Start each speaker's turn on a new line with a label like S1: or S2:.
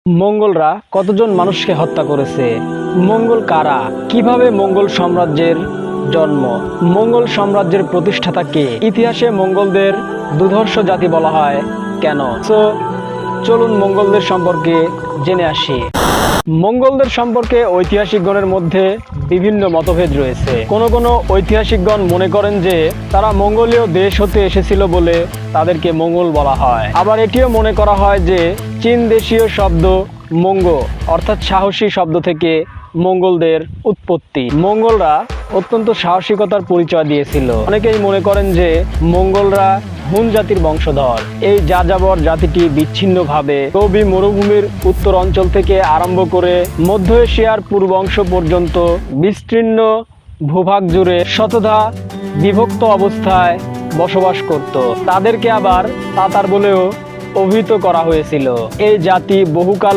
S1: মঙ্গলরা কতজন মানুষকে হত্যা করেছে? মঙ্গল কারা? কিভাবে মঙ্গল সাম্রাজ্যের জন্ম? মঙ্গল সাম্রাজ্যের প্রতিষ্ঠাতা কে? ইতিহাসে মঙ্গলদের দুর্ধর্ষ জাতি বলা হয় কেন? চলুন মঙ্গলদের সম্পর্কে জেনে আসি। মঙ্গলদের সম্পর্কে ঐতিহাসিকগণের মধ্যে বিভিন্ন মতভেদ রয়েছে। কোনো ঐতিহাসিকগণ মনে করেন যে তারা মঙ্গোলীয় দেশ হতে এসেছিল বলে তাদেরকে মঙ্গল বলা হয়। আবার এটিও মনে করা হয় যে চীন দেশীয় শব্দ মঙ্গ অর্থাৎ সাহসী শব্দ থেকে মঙ্গলদের উৎপত্তি। মঙ্গলরা অত্যন্ত সাহসিকতার পরিচয় দিয়েছিল। অনেকেই মনে করেন যে মঙ্গলরা হুন জাতির বংশধর। এই যাযাবর জাতিটি বিচ্ছিন্নভাবে গোবি মরুভূমির উত্তর অঞ্চল থেকে আরম্ভ করে মধ্য এশিয়ার পূর্ব অংশ পর্যন্ত বিস্তীর্ণ ভূভাগ জুড়ে শতধা বিভক্ত অবস্থায় বসবাস করত। তাদেরকে আবার তাতার বলেও অভিহিত করা হয়েছিল। এই জাতি বহুকাল